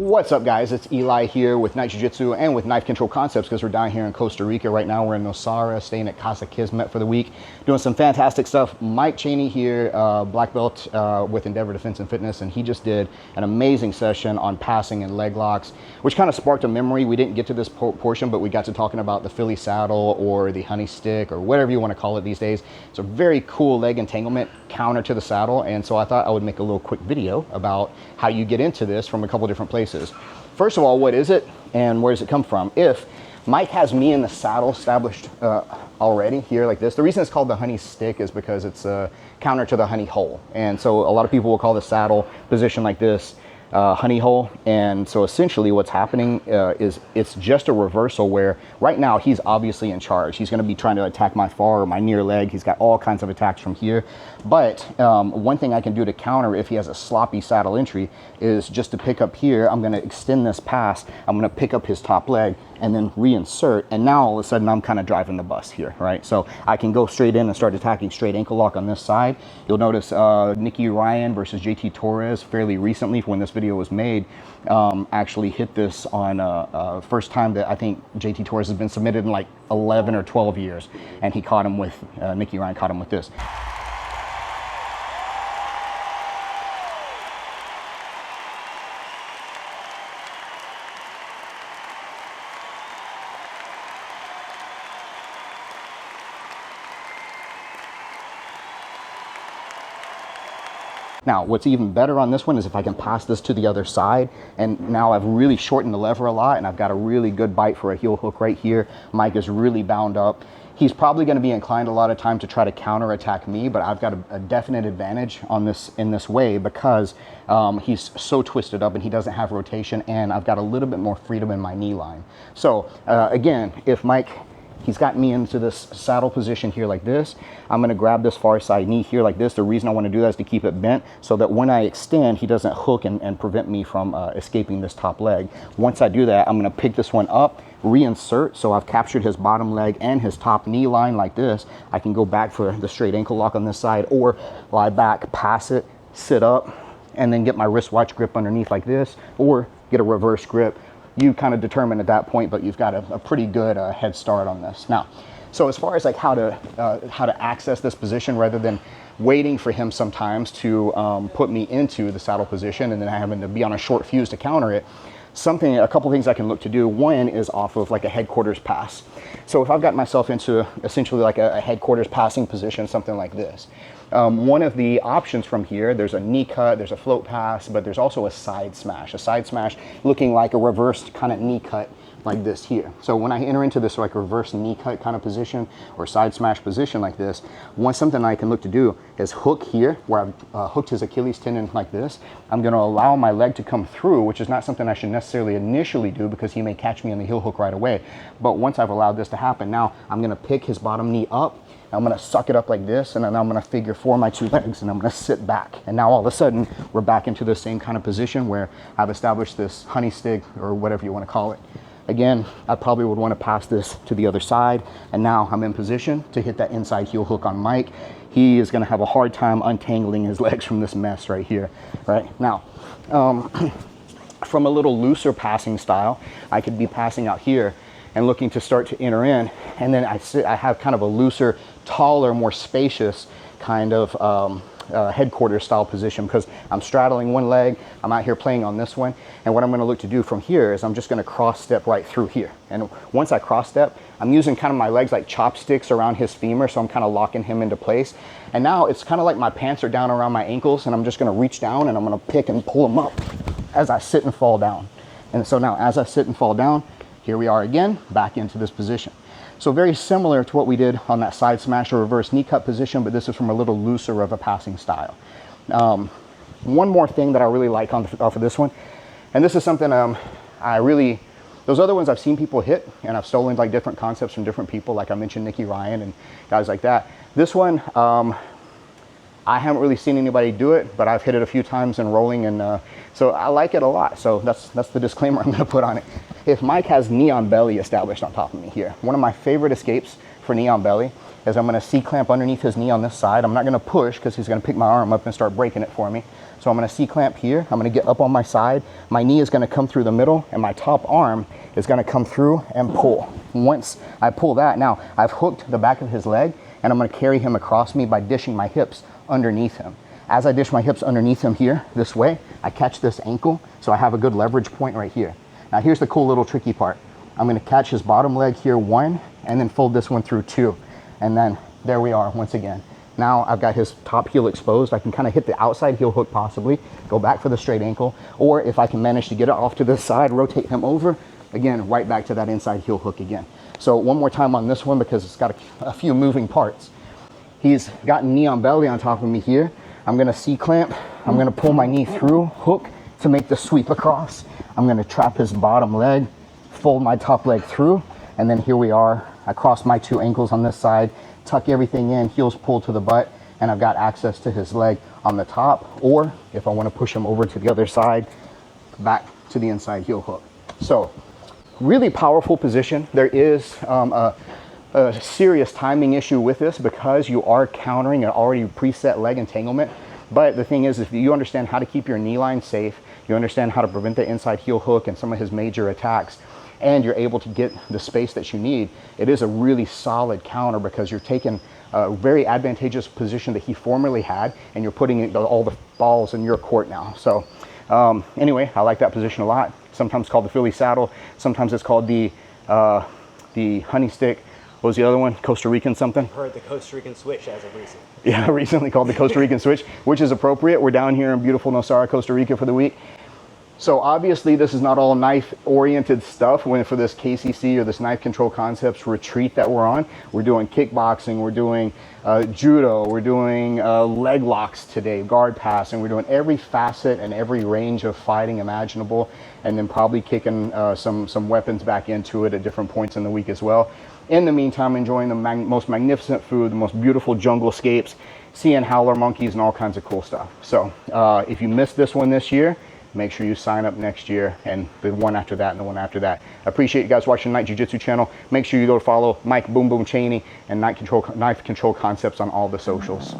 What's up, guys? It's Eli here with Night Jiu-Jitsu and with Knife Control Concepts, because we're down here in Costa Rica right now. We're in Nosara, staying at Casa Kismet for the week, doing some fantastic stuff. Mike Cheney here, black belt with Endeavor Defense and Fitness, and he just did an amazing session on passing and leg locks, which kind of sparked a memory. We didn't get to this portion, but we got to talking about the Philly saddle or the honey stick or whatever you want to call it these days. It's a very cool leg entanglement counter to the saddle, and so I thought I would make a little quick video about how you get into this from a couple different places. First of all, what is it and where does it come from? If Mike has me in the saddle established already here like this, the reason it's called the honey stick is because it's a counter to the honey hole. And so a lot of people will call the saddle position like this honey hole. And so essentially what's happening is it's just a reversal where right now he's obviously in charge. He's going to be trying to attack my far or my near leg. He's got all kinds of attacks from here. But one thing I can do to counter if he has a sloppy saddle entry is just to pick up here. I'm going to extend this pass. I'm going to pick up his top leg and then reinsert. And now all of a sudden I'm kind of driving the bus here, right? So I can go straight in and start attacking straight ankle lock on this side. You'll notice Nicky Ryan versus JT Torres fairly recently, when this video was made, actually hit this on first time that I think JT Torres has been submitted in like 11 or 12 years. And he caught him with, Nicky Ryan caught him with this. Now, what's even better on this one is if I can pass this to the other side, and now I've really shortened the lever a lot, and I've got a really good bite for a heel hook right here. Mike is really bound up. He's probably going to be inclined a lot of time to try to counterattack me, but I've got a definite advantage on this in this way because he's so twisted up and he doesn't have rotation, and I've got a little bit more freedom in my knee line. So again, if Mike, he's got me into this saddle position here like this, I'm going to grab this far side knee here like this. The reason I want to do that is to keep it bent so that when I extend, he doesn't hook and prevent me from escaping this top leg. Once I do that, I'm going to pick this one up, reinsert. So I've captured his bottom leg and his top knee line like this. I can go back for the straight ankle lock on this side, or lie back, pass it, sit up, and then get my wristwatch grip underneath like this, or get a reverse grip. You kind of determine at that point, but you've got a pretty good head start on this. Now, so as far as like how to access this position rather than waiting for him sometimes to put me into the saddle position and then having to be on a short fuse to counter it, a couple things I can look to do. One is off of like a headquarters pass. So if I've got myself into essentially like a headquarters passing position, something like this, one of the options from here, there's a knee cut, there's a float pass, but there's also a side smash looking like a reversed kind of knee cut like this here. So when I enter into this like reverse knee cut kind of position or side smash position like this, something I can look to do is hook here where I've hooked his Achilles tendon like this. I'm going to allow my leg to come through, which is not something I should necessarily initially do because he may catch me on the heel hook right away. But once I've allowed this to happen, now I'm going to pick his bottom knee up. I'm going to suck it up like this, and then I'm going to figure four my two legs, and I'm going to sit back. And now all of a sudden, we're back into the same kind of position where I've established this honey stick or whatever you want to call it. Again, I probably would want to pass this to the other side, and now I'm in position to hit that inside heel hook on Mike. He is going to have a hard time untangling his legs from this mess right here. Right now, from a little looser passing style, I could be passing out here and looking to start to enter in, and then I have kind of a looser, taller, more spacious kind of headquarters style position because I'm straddling one leg, I'm out here playing on this one, and what I'm going to look to do from here is I'm just going to cross step right through here. And once I cross step, I'm using kind of my legs like chopsticks around his femur, so I'm kind of locking him into place. And now it's kind of like my pants are down around my ankles, and I'm just going to reach down and I'm going to pick and pull them up as I sit and fall down. And so now as I sit and fall down, here we are again, back into this position. So very similar to what we did on that side smash or reverse knee cut position, but this is from a little looser of a passing style. One more thing that I really like off of this one, and this is something those other ones I've seen people hit, and I've stolen like different concepts from different people, like I mentioned Nicky Ryan and guys like that. This one, I haven't really seen anybody do it, but I've hit it a few times in rolling, and so I like it a lot. So that's the disclaimer I'm gonna put on it. If Mike has knee on belly established on top of me here, one of my favorite escapes for knee on belly is I'm gonna C-clamp underneath his knee on this side. I'm not gonna push because he's gonna pick my arm up and start breaking it for me. So I'm gonna C-clamp here. I'm gonna get up on my side. My knee is gonna come through the middle and my top arm is gonna come through and pull. Once I pull that, now I've hooked the back of his leg and I'm gonna carry him across me by dishing my hips underneath him. As I dish my hips underneath him here, this way, I catch this ankle, so I have a good leverage point right here. Now here's the cool little tricky part. I'm gonna catch his bottom leg here, 1, and then fold this one through 2. And then there we are once again. Now I've got his top heel exposed. I can kind of hit the outside heel hook possibly, go back for the straight ankle, or if I can manage to get it off to this side, rotate him over, again, right back to that inside heel hook again. So one more time on this one because it's got a few moving parts. He's got knee on belly on top of me here. I'm gonna C-clamp, I'm gonna pull my knee through, hook to make the sweep across. I'm gonna trap his bottom leg, fold my top leg through, and then here we are. I cross my 2 ankles on this side, tuck everything in, heels pull to the butt, and I've got access to his leg on the top, or if I wanna push him over to the other side, back to the inside heel hook. So, really powerful position. There is a serious timing issue with this because you are countering an already preset leg entanglement. But the thing is, if you understand how to keep your knee line safe, you understand how to prevent the inside heel hook and some of his major attacks, and you're able to get the space that you need, it is a really solid counter because you're taking a very advantageous position that he formerly had and you're putting all the balls in your court now. So anyway, I like that position a lot. Sometimes called the Philly saddle, sometimes it's called the honey stick. What was the other one? Costa Rican something? I've heard the Costa Rican Switch as of recent. Yeah, recently called the Costa Rican Switch, which is appropriate. We're down here in beautiful Nosara, Costa Rica for the week. So obviously this is not all knife-oriented stuff for this KCC or this Knife Control Concepts retreat that we're on. We're doing kickboxing, we're doing judo, we're doing leg locks today, guard passing. We're doing every facet and every range of fighting imaginable, and then probably kicking some weapons back into it at different points in the week as well. In the meantime, enjoying the most magnificent food, the most beautiful jungle scapes, seeing howler monkeys and all kinds of cool stuff. So if you missed this one this year, make sure you sign up next year and the one after that and the one after that. I appreciate you guys watching the Night Jiu-Jitsu channel. Make sure you go follow Mike Boom Boom Chaney and Knife Control Concepts on all the socials.